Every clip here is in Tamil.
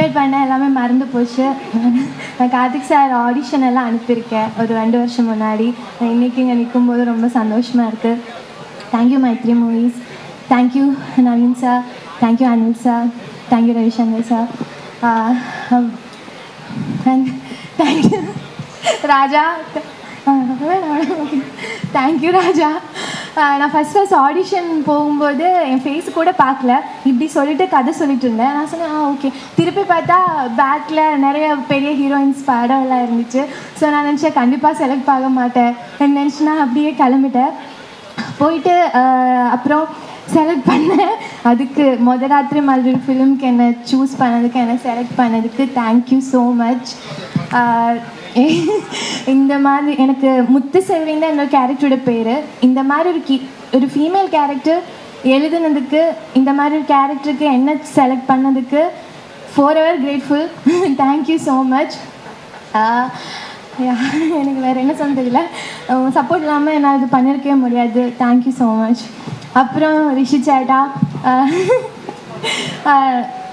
ப்ரிப்பேர் பண்ண எல்லாமே மறந்து போச்சு. நான் கார்த்திக் சார் ஆடிஷன் எல்லாம் அனுப்பியிருக்கேன் ஒரு 2 வருஷம் முன்னாடி. இன்றைக்கி இங்கே நிற்கும்போது ரொம்ப சந்தோஷமாக இருக்குது. Thank you Mythri movies. Thank you Naveen sir. Thank you Anil sir. Thank you Ravishankar sir. Thank you Raja. Thank you Raja. நான் ஃபஸ்ட் ஆடிஷன் போகும்போது என் ஃபேஸ் கூட பார்க்கல, இப்படி சொல்லிட்டு கதை சொல்லிட்டு இருந்தேன். நான் சொன்னேன் ஓகே. திருப்பி பார்த்தா பேக்கில் நிறைய பெரிய ஹீரோயின்ஸ் படம் எல்லாம் இருந்துச்சு. ஸோ நான் நினச்சேன் கண்டிப்பாக செலக்ட் ஆக மாட்டேன் நினச்சினா அப்படியே கிளம்பிட்டேன். போயிட்டு அப்புறம் செலக்ட் பண்ணேன். அதுக்கு ராத்திரி மாதிரி ஃபிலிம்க்கு என்னை சூஸ் பண்ணதுக்கு, என்னை செலக்ட் பண்ணதுக்கு தேங்க்யூ ஸோ மச். இந்த மாதிரி எனக்கு முத்து செல்வின்னு தான் என்னோட கேரக்டரோட பேர். இந்த மாதிரி ஒரு ஃபீமேல் கேரக்டர் எழுதுனதுக்கு, இந்த மாதிரி ஒரு கேரக்டருக்கு என்ன செலக்ட் பண்ணதுக்கு forever grateful. Thank you so much. எனக்கு வேறு என்ன சொல்ல தெரியல. சப்போர்ட் இல்லாமல் என்னால் இது பண்ணியிருக்கவே முடியாது. Thank you so much. அப்புறம் ரிஷி சேட்டா,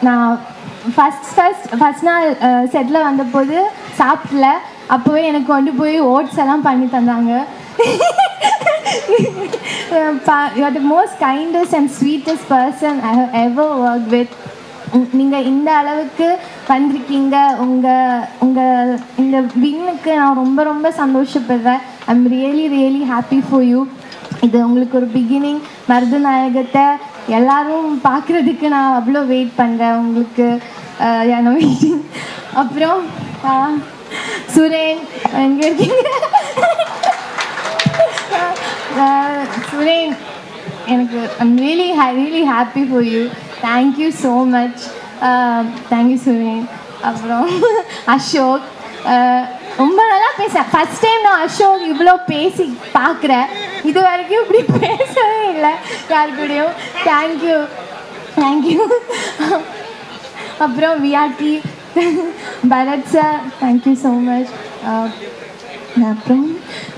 நான் ஃபஸ்ட் நாள் செட்டில் வந்தபோது சாப்பிடல. அப்போவே எனக்கு கொண்டு போய் ஓட்ஸ் எல்லாம் பண்ணி தந்தாங்க. You are the most kindest and sweetest person I have ever work with. நீங்கள் இந்த அளவுக்கு வந்திருக்கீங்க. உங்கள் இந்த வின்னுக்கு நான் ரொம்ப ரொம்ப சந்தோஷப்படுறேன். I am really happy for you. இது உங்களுக்கு ஒரு பிகினிங். மருதநாயகத்தை எல்லாரும் பார்க்குறதுக்கு நான் அவ்வளோ வெயிட் பண்ணுறேன். உங்களுக்கு வெயிட்டிங். அப்புறம் சுரேன் எங்கே இருக்கீங்க? சுரேன், எனக்கு I'm really happy for you. Thank you so much. Thank you Suren. அப்புறம் அசோக், ரொம்ப நல்லா பேசுகிறேன். ஃபஸ்ட் டைம் நான் அசோக் இவ்வளோ பேசி பார்க்குறேன். இது வரைக்கும் இப்படி பேசவே இல்லை யாருக்கூடையும். தேங்க்யூ. அப்புறம் VRT Bharath sir, thank you so much.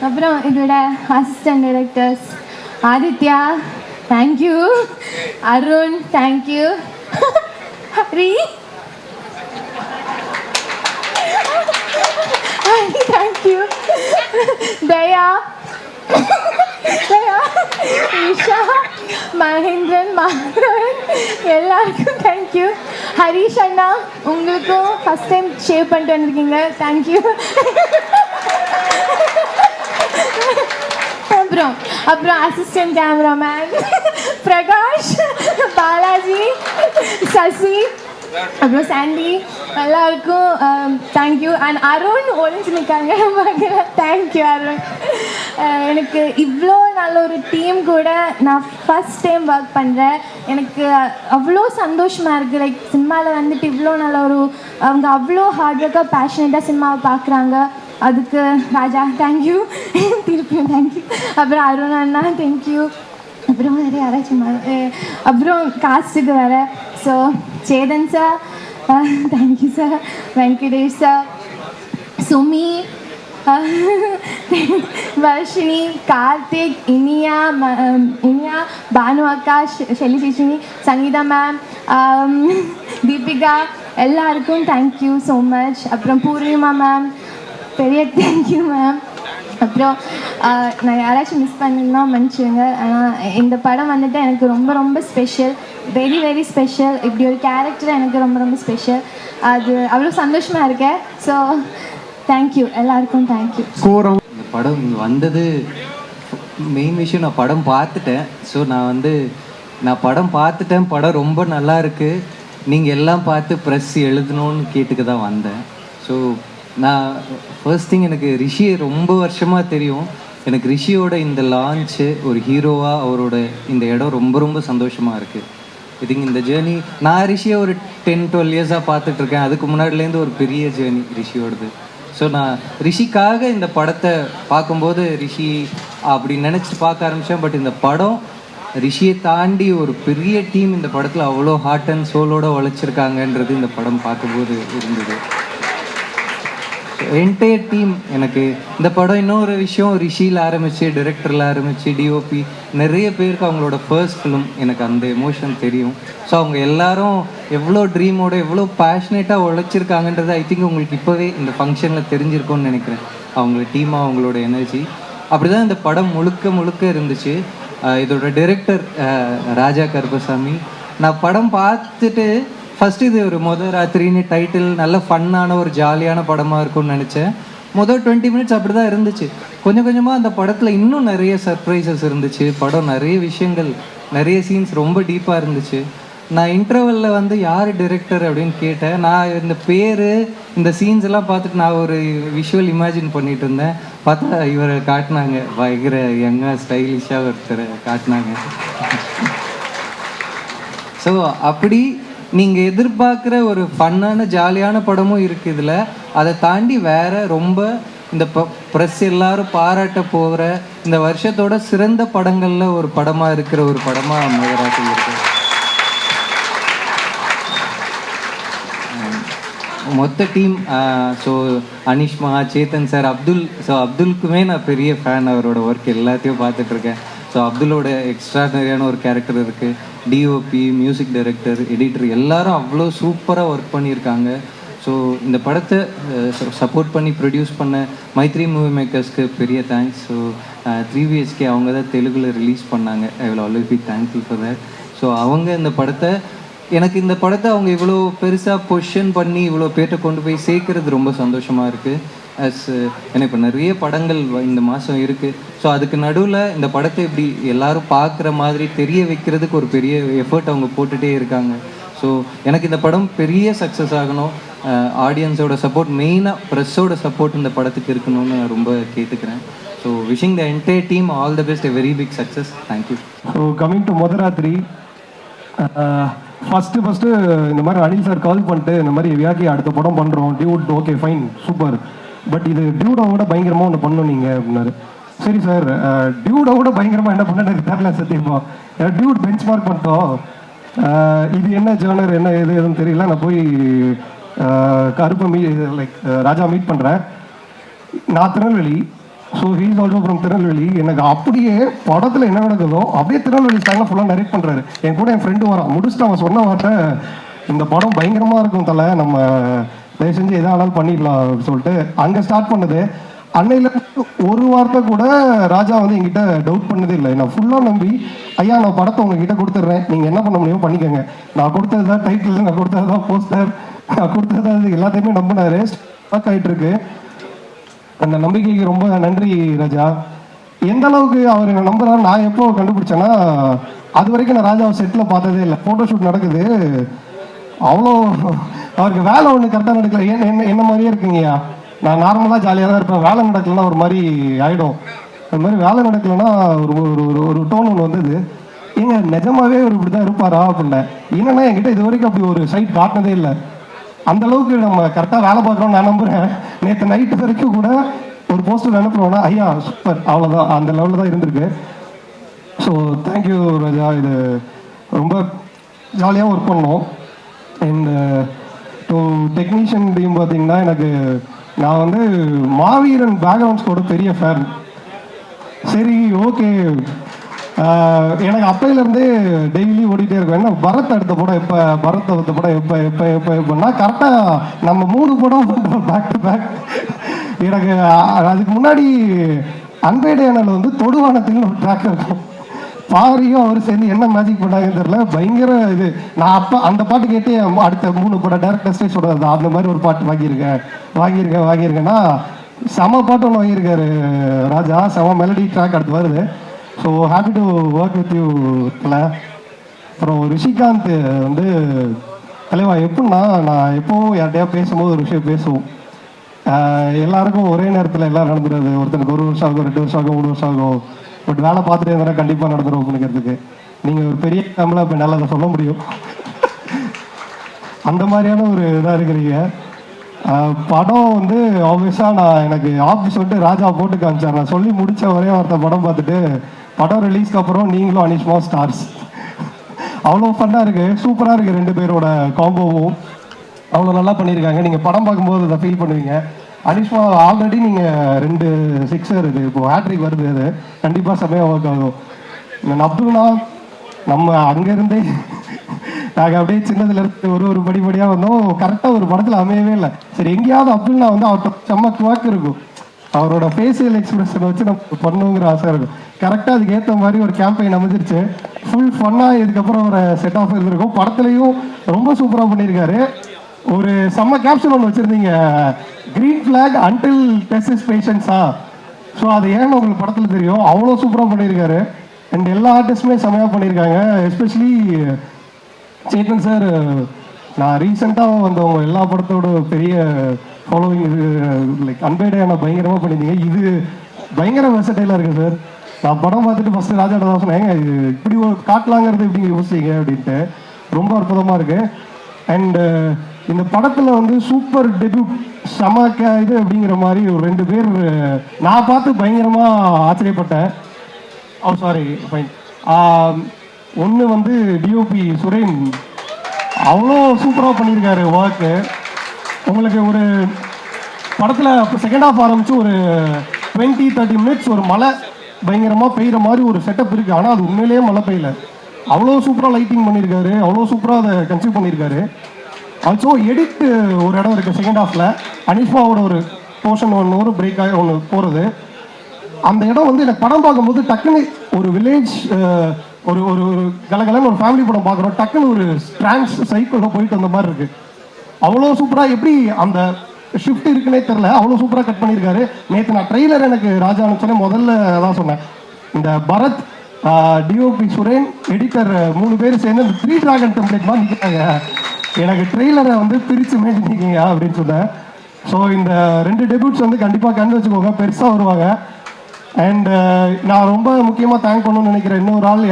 அப்புறம் இதோட assistant directors Aditya, thank you. Arun, thank you. Hari, thank you. Daya, Isha, Mahendran, Madhavan, எல்லாருக்கும் தேங்க்யூ. ஹரிஷ் அண்ணா, உங்களுக்கும் ஃபஸ்ட் டைம் ஷேவ் பண்ணிட்டு வந்திருக்கீங்க. தேங்க்யூ. அப்புறம் அசிஸ்டன்ட் கேமராமேன் பிரகாஷ், பாலாஜி, சசி, அப்புறம் சாண்டி, எல்லாருக்கும் தேங்க்யூ. அண்ட் அருண் ஒழிஞ்சு நிற்காங்க. தேங்க்யூ அருண். எனக்கு இவ்வளோ நல்ல ஒரு டீம் கூட நான் ஃபஸ்ட் டைம் ஒர்க் பண்ணுறேன். எனக்கு அவ்வளோ சந்தோஷமாக இருக்குது. லைக் சினிமாவில் வந்துட்டு இவ்வளோ நல்ல அவங்க அவ்வளோ ஹார்ட் ஒர்க்காக பேஷனேட்டாக சினிமாவை பார்க்குறாங்க. அதுக்கு ராஜா தேங்க்யூ. திருப்பியும் தேங்க்யூ. அப்புறம் அருண் அண்ணா தேங்க்யூ. அப்புறம் வேறு யாராச்சும் அப்புறம் காஸ்ட்டுக்கு வேறு. So Chetan sir, thank you sir. Venkatesh sir, Sumi, Varshini, Karthik, Iniya, Bhanu அக்கா, ஷெல்லி சிஷினி, சங்கீதா மேம், தீபிகா, எல்லாருக்கும் தேங்க்யூ ஸோ மச். அப்புறம் பூர்ணிமா மேம், பெரிய தேங்க்யூ மேம். அப்புறம் நான் யாராச்சும் மிஸ் பண்ணிங்கன்னா மன்னிச்சுங்க. ஆனால் இந்த படம் வந்துட்டு எனக்கு ரொம்ப ரொம்ப ஸ்பெஷல், வெரி ஸ்பெஷல். இப்படி ஒரு கேரக்டர் எனக்கு ரொம்ப ரொம்ப ஸ்பெஷல். அது அவ்வளோ சந்தோஷமாக இருக்கேன். ஸோ தேங்க்யூ எல்லாருக்கும். தேங்க்யூ. இந்த படம் வந்தது மெயின் விஷயம், நான் படம் பார்த்துட்டேன். ஸோ நான் படம் பார்த்துட்டேன். படம் ரொம்ப நல்லா இருக்குது. நீங்கள் எல்லாம் பார்த்து ப்ரெஸ் எழுதணும்னு கேட்டுக்க தான் வந்தேன். ஸோ நான் ஃபர்ஸ்ட் திங், எனக்கு ரிஷியை ரொம்ப வருஷமாக தெரியும். எனக்கு ரிஷியோட இந்த லான்ச்சு ஒரு ஹீரோவாக அவரோட இந்த இடம் ரொம்ப ரொம்ப சந்தோஷமாக இருக்குது. இதுங்க இந்த ஜேர்னி நான் ரிஷியை ஒரு 10-12 இயர்ஸாக பார்த்துட்ருக்கேன். அதுக்கு முன்னாடிலேருந்து ஒரு பெரிய ஜேர்னி ரிஷியோடது. ஸோ நான் ரிஷிக்காக இந்த படத்தை பார்க்கும்போது ரிஷி அப்படி நினச்சிட்டு பார்க்க ஆரம்பித்தேன். பட் இந்த படம் ரிஷியை தாண்டி ஒரு பெரிய டீம் இந்த படத்தில் அவ்வளோ ஹார்ட் அண்ட் சோலோடு உழைச்சிருக்காங்கன்றது இந்த படம் பார்க்கும்போது இருந்தது. Entire team. எனக்கு இந்த படம் இன்னொரு விஷயம், ரிஷியில் ஆரம்பித்து டிரெக்டரில் ஆரம்பித்து டிஓபி நிறைய பேருக்கு அவங்களோட ஃபர்ஸ்ட் ஃபிலிம், எனக்கு அந்த எமோஷன் தெரியும். ஸோ அவங்க எல்லாரும் எவ்வளோ ட்ரீமோட எவ்வளோ பேஷனேட்டாக உழைச்சிருக்காங்கன்றது ஐ திங்க் உங்களுக்கு இப்போவே இந்த ஃபங்க்ஷனில் தெரிஞ்சிருக்கும்னு நினைக்கிறேன். அவங்க டீமாக அவங்களோட எனர்ஜி அப்படி தான் இந்த படம் முழுக்க முழுக்க இருந்துச்சு. இதோட டைரக்டர் ராஜா கருப்பசாமி. நான் படம் பார்த்துட்டு ஃபஸ்ட்டு இது ஒரு முதல் ராத்திரின்னு டைட்டில், நல்ல ஃபன்னான ஒரு ஜாலியான படமாக இருக்கும்னு நினச்சேன். முதல் 20 மினிட்ஸ் அப்படி தான் இருந்துச்சு. கொஞ்சம் கொஞ்சமாக அந்த படத்தில் இன்னும் நிறைய சர்ப்ரைசஸ் இருந்துச்சு. படம் நிறைய விஷயங்கள், நிறைய சீன்ஸ் ரொம்ப டீப்பாக இருந்துச்சு. நான் இன்டர்வெல்லில் வந்து யார் டைரக்டர் அப்படின்னு கேட்டேன். நான் இந்த பேர் இந்த சீன்ஸ் எல்லாம் பார்த்துட்டு நான் ஒரு விஷுவல் இமேஜின் பண்ணிட்டு இருந்தேன். பார்த்தா இவரை காட்டினாங்க, பயங்கர யங்காக ஸ்டைலிஷாக ஒருத்தரை காட்டினாங்க. ஸோ அப்படி நீங்கள் எதிர்பார்க்குற ஒரு ஃபன்னான ஜாலியான படமும் இருக்குது இதில். அதை தாண்டி வேறு ரொம்ப இந்த ப்ரெஸ் எல்லாரும் பாராட்ட போகிற இந்த வருஷத்தோட சிறந்த படங்களில் ஒரு படமாக இருக்கிற ஒரு படமாக மகராசி இருக்குது. மொத்த team, so Anishma, Chetan sir, Abdul. So அப்துல்க்குமே நான் பெரிய ஃபேன். அவரோட ஒர்க் எல்லாத்தையும் பார்த்துட்ருக்கேன். ஸோ அப்துல்லோட எக்ஸ்ட்ராடனரியான ஒரு கேரக்டர் இருக்குது. டிஓபி, மியூசிக் டைரக்டர், எடிட்டர் எல்லாரும் அவ்வளோ சூப்பராக ஒர்க் பண்ணியிருக்காங்க. ஸோ இந்த படத்தை சப்போர்ட் பண்ணி ப்ரொடியூஸ் பண்ண மைத்ரி மூவி மேக்கர்ஸ்க்கு பெரிய தேங்க்ஸ். ஸோ 3BHK அவங்க தான் தெலுங்கில் ரிலீஸ் பண்ணாங்க. I will always be thankful for that. So அவங்க இந்த படத்தை, எனக்கு இந்த படத்தை அவங்க இவ்வளோ பெருசாக பொசிஷன் பண்ணி இவ்வளோ பேர்ட்ட கொண்டு போய் சேர்க்கறது ரொம்ப சந்தோஷமாக இருக்குது. ஏன்னா இப்போ நிறைய படங்கள் இந்த மாதம் இருக்குது. ஸோ அதுக்கு நடுவில் இந்த படத்தை இப்படி எல்லாரும் பார்க்குற மாதிரி தெரிய வைக்கிறதுக்கு ஒரு பெரிய எஃபர்ட் அவங்க போட்டுகிட்டே இருக்காங்க. ஸோ எனக்கு இந்த படம் பெரிய சக்ஸஸ் ஆகணும். ஆடியன்ஸோட சப்போர்ட், மெயினாக ப்ரெஸ்ஸோட சப்போர்ட் இந்த படத்துக்கு இருக்கணும்னு நான் ரொம்ப கேட்டுக்கிறேன். So wishing the entire team all the best, a very big success. Thank you. So coming to Mudharathiri, first இந்த மாதிரி அனில் சார் கால் பண்ணிட்டு இந்த மாதிரி வியாக்கி அடுத்த படம் பண்ணுறோம், Dude okay fine super, but இது டியூடை விட பயங்கரமாக ஒன்று பண்ணணும் நீங்கள் அப்படின்னாரு. சரி சார், டியூடை விட பயங்கரமாக என்ன பண்ண எனக்கு தெரியல சத்தியமா. டியூட் பெஞ்ச் மார்க் பண்ணிட்டோம், இது என்ன ஜேர்னர் என்ன எதுன்னு தெரியல. நான் போய் கருப்பை லைக் ராஜா மீட் பண்ணுறேன். நான் Tirunelveli, so he's also from Tirunelveli. எனக்கு அப்படியே படத்தில் என்ன நடக்குதோ அப்படியே திருநெல்வேலி ஸ்டைலில் ஃபுல்லாக நரேட் பண்ணுறாரு. என் கூட என் ஃப்ரெண்டு வரான், முடிச்சுட்டு அவன் சொன்ன வார்த்தை, இந்த படம் பயங்கரமாக இருக்கும் தலை, நம்ம தயவு செஞ்சு எதாக ஆனாலும் பண்ணிடலாம் அப்படின்னு சொல்லிட்டு அங்கே ஸ்டார்ட் பண்ணது. அன்னையில் ஒரு வார்த்தை கூட ராஜா வந்து என்கிட்ட டவுட் பண்ணதே இல்லை. நான் ஃபுல்லாக நம்பி, ஐயா நான் படத்தை உங்ககிட்ட கொடுத்துட்றேன், நீங்கள் என்ன பண்ண முடியுமோ பண்ணிக்கோங்க, நான் கொடுத்தது தான் டைட்டில், நான் கொடுத்தது தான் போஸ்டர், நான் கொடுத்தது தான் எல்லாத்தையுமே நம்பினாரு. ஸ்டாக் ஆகிட்டு இருக்கு. அந்த நம்பிக்கைக்கு ரொம்ப நன்றி ராஜா. எந்த அளவுக்கு அவர் என்ன நம்புறாரு நான் எப்போ கண்டுபிடிச்சேன்னா, அது வரைக்கும் நான் ராஜாவை செட்டில் பார்த்ததே இல்லை. ஃபோட்டோஷூட் நடக்குது, அவ்வளோ அவருக்கு வேலை ஒன்று கரெக்டாக நடக்கல. என்ன மாதிரியே இருக்குங்கய்யா, நான் நார்மலாக ஜாலியாக தான் இருப்பேன், வேலை நடக்கலன்னா ஒரு மாதிரி ஆகிடும். அது மாதிரி வேலை நடக்கலைன்னா ஒரு டோன் ஒன்று வந்தது. ஏங்க நிஜமாவே ஒரு இப்படி தான் இருப்பாரா அப்படின்னேன். என்னன்னா என்கிட்ட இது வரைக்கும் அப்படி ஒரு சைட் காட்டினதே இல்லை. அந்த அளவுக்கு நம்ம கரெக்டாக வேலை பார்க்குறோம்னு நான் நம்புகிறேன். நேற்று நைட்டு வரைக்கும் கூட ஒரு போஸ்டர் அனுப்புகிறோன்னா ஐயா சூப்பர், அவ்வளோதான், அந்த லெவலில் தான் இருந்திருக்கு. ஸோ தேங்க்யூ ராஜா. இது ரொம்ப ஜாலியாக ஒர்க் பண்ணோம். அண்ட் ஸோ டெக்னீஷியன் டீம் பார்த்தீங்கன்னா, எனக்கு நான் வந்து மாவீரன் பேக்ரவுண்ட் ஸ்கோட பெரிய ஃபேன். சரி ஓகே, எனக்கு அப்பையிலேருந்தே டெய்லி ஓடிட்டே இருக்கும். என்ன பரத் அடுத்த படம் எப்போ, பரத் அடுத்த படம் எப்போ எப்போ எப்போ எப்போன்னா கரெக்டாக நம்ம 3 படம் பேக் டு பேக். எனக்கு அதுக்கு முன்னாடி அன்பேடையானல் வந்து தொடுவானத்தில் ஒரு ட்ராக் இருக்கும். பாரியும் அவர் சேர்ந்து என்ன மேஜிக் பண்ணாங்கன்னு தெரியல, பயங்கர இது. நான் அப்போ அந்த பாட்டு கேட்டு அடுத்த 3 படம் டேரக்டர்ஸே சொல்கிறது அந்த மாதிரி ஒரு பாட்டு வாங்கியிருக்கேன்னா செம பாட்டு ஒன்று வாங்கியிருக்காரு ராஜா, செம மெலடி ட்ராக் அடுத்து வருது. So happy to work with you தலை. அப்புறம் ரிஷிகாந்த் வந்து தலைவா எப்படின்னா, நான் எப்போவும் யார்கிட்டயா பேசும்போது ஒரு விஷயம் பேசுவோம், எல்லாருக்கும் ஒரே நேரத்தில் எல்லாம் நடந்துடுறது. ஒருத்தனுக்கு 1 வருஷம் ஆகும், 2 வருஷம் ஆகும், 3 வருஷம் ஆகும், பட் வேலை பார்த்துட்டே இருந்தால் கண்டிப்பாக நடந்துடும் அப்படிங்கிறதுக்கு நீங்கள் ஒரு பெரிய ஃபேமிலியாக இப்போ நல்லா அதை சொல்ல முடியும். அந்த மாதிரியான ஒரு இதாக இருக்கிறீங்க. படம் வந்து ஆப்வியஸாக நான் எனக்கு ஆஃபீஸ் வந்துட்டு ராஜா போட்டு காமிச்சார். நான் சொல்லி முடித்த ஒரே வார்த்தை படம் பார்த்துட்டு, படம் ரிலீஸ்க்கு அப்புறம் நீங்களும் அனிஷ்மா ஸ்டார்ஸ். அவ்வளோ ஃபன்னாக இருக்குது, சூப்பராக இருக்குது. 2 பேரோட காம்போவும் அவ்வளோ நல்லா பண்ணியிருக்காங்க. நீங்கள் படம் பார்க்கும்போது அதை ஃபீல் பண்ணுவீங்க. அனிஷ்மா ஆல்ரெடி நீங்கள் 2 சிக்ஸர் இது இப்போ ஹேட்ரிக் வருது, அது கண்டிப்பாக செம்மையாக ஒர்க் ஆகும். நான் அப்துல்னா நம்ம அங்கேருந்தே நாங்கள் அப்படியே சின்னதுல இருந்து ஒரு படிப்படியாக வந்தோம். கரெக்டாக ஒரு படத்தில் அமையவே இல்லை. சரி எங்கேயாவது அப்துல்னா வந்து அவர்கிட்ட செம்ம குவாக் இருக்கும், அவரோட ஃபேஷியல் எக்ஸ்பிரஷனை வச்சு நம்ம பண்ணுங்கிற ஆசை இருக்கும். கரெக்டாக அதுக்கு ஏற்ற மாதிரி ஒரு கேம்பெயின் அமைஞ்சிருச்சு. ஃபுல் ஃபன்னாக இதுக்கப்புறம் ஒரு செட் ஆஃப் இருந்திருக்கும். படத்துலையும் ரொம்ப சூப்பராக பண்ணியிருக்காரு. ஒரு செம்ம கேப்ஷன் ஒன்று வச்சுருந்தீங்க, green flag until test is பேஷன்ஸா. ஸோ அது ஏன்னு உங்களுக்கு படத்தில் தெரியும். அவ்வளோ சூப்பராக பண்ணியிருக்காரு. அண்ட் எல்லா ஆர்டிஸ்டுமே செம்மையாக பண்ணியிருக்காங்க. எஸ்பெஷலி சேத்தன் சார், நான் ரீசெண்டாக வந்தவங்க எல்லா படத்தோட பெரிய ஃபாலோவிங் இது லைக் அன்பேடே நான் பயங்கரமாக பண்ணியிருந்தீங்க. இது பயங்கர வெர்சடைலாக இருக்குது சார். நான் படம் பார்த்துட்டு ஃபஸ்ட்டு ராஜாட்ட தான் சொன்னேன், இது இப்படி ஒரு காட்டலாங்கிறது இப்படி யோசிச்சிங்க அப்படின்ட்டு. ரொம்ப அற்புதமாக இருக்குது. அண்டு இந்த படத்தில் வந்து சூப்பர் டெபியூட் சமாக்க இது அப்படிங்கிற மாதிரி ஒரு 2 பேர் நான் பார்த்து பயங்கரமாக ஆச்சரியப்பட்டேன். ஓ சாரி ஃபைன். ஒன்று வந்து டிஓபி சுரேன், அவ்வளோ சூப்பராக பண்ணியிருக்காரு ஒர்க்கு. உங்களுக்கு ஒரு படத்தில் செகண்ட் ஹாஃப் ஆரம்பித்து ஒரு 20-30 மினிட்ஸ் ஒரு மழை பயங்கரமாக பெய்கிற மாதிரி ஒரு செட்டப் இருக்குது. ஆனால் அது உண்மையிலேயே மழை பெய்யல. அவ்வளோ சூப்பராக லைட்டிங் பண்ணியிருக்காரு, அவ்வளோ சூப்பராக அதை கன்சியூவ் பண்ணியிருக்காரு. ஆல்சோ எடிட் ஒரு இடம் இருக்குது செகண்ட் ஹாஃபில், அனிஷ்மாவோட ஒரு போர்ஷன் ஒரு பிரேக் ஆகி ஒன்று போகிறது. அந்த இடம் வந்து எனக்கு படம் பார்க்கும்போது டக்குன்னு ஒரு வில்லேஜ் ஒரு ஒரு ஒரு கலகலன்னு ஒரு ஃபேமிலி படம் பார்க்குறோம், டக்குன்னு ஒரு டிரான்ஸ் சைக்கிளில் போயிட்டு வந்த மாதிரி இருக்குது. அவ்வளோ சூப்பராக எப்படி அந்த ஷிஃப்ட் இருக்குன்னே தெரில, அவ்வளோ சூப்பராக கட் பண்ணியிருக்காரு. நேற்று நான் ட்ரெய்லர் எனக்கு ராஜான்னு சொன்னேன், முதல்ல தான் சொன்னேன், இந்த பரத், டிஓபி சுரேன், எடிட்டர் 3 பேர் சேர்ந்து இந்த 3 டிராகன் டெம்ப்ளேட் மாதிரி நிற்கிறாங்க, எனக்கு ட்ரெய்லரை வந்து பிரித்து மேய்ச்சிருக்கீங்க அப்படின்னு சொன்னேன். ஸோ இந்த 2 டெபியூட்ஸ் வந்து கண்டிப்பாக கண்டு வச்சுக்கோங்க, பெருசாக வருவாங்க. அண்டு நான் ரொம்ப முக்கியமாக தேங்க் பண்ணணும்னு நினைக்கிறேன் இன்னொரு ஆள்,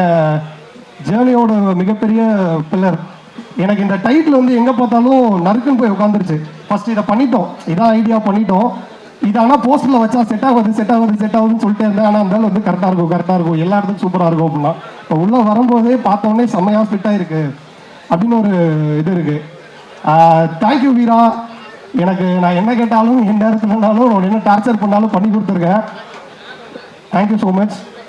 ஜேர்னியோட மிகப்பெரிய பில்லர். எனக்கு இந்த டைட்டில் வந்து எங்கே பார்த்தாலும் நறுக்குன்னு போய் உட்காந்துருச்சு. ஃபஸ்ட்டு இதை பண்ணிட்டோம், இதான் ஐடியா பண்ணிட்டோம், இது ஆனால் போஸ்டரில் வச்சா செட் ஆகுதுன்னு சொல்லிட்டே இருந்தேன். ஆனால் இருந்தாலும் வந்து கரெக்டாக இருக்கும், எல்லா இடத்துக்கும் சூப்பராக இருக்கும் அப்படின்னா. இப்போ உள்ளே வரும்போதே பார்த்தோன்னே செம்மையாக ஃபிட்டாக இருக்குது அப்படின்னு ஒரு இது இருக்குது. தேங்க்யூ வீரா, எனக்கு நான் என்ன கேட்டாலும் எந்த நேரத்துலனாலும் என்ன டார்ச்சர் பண்ணாலும் பண்ணி கொடுத்துருக்கேன். Thank you so much.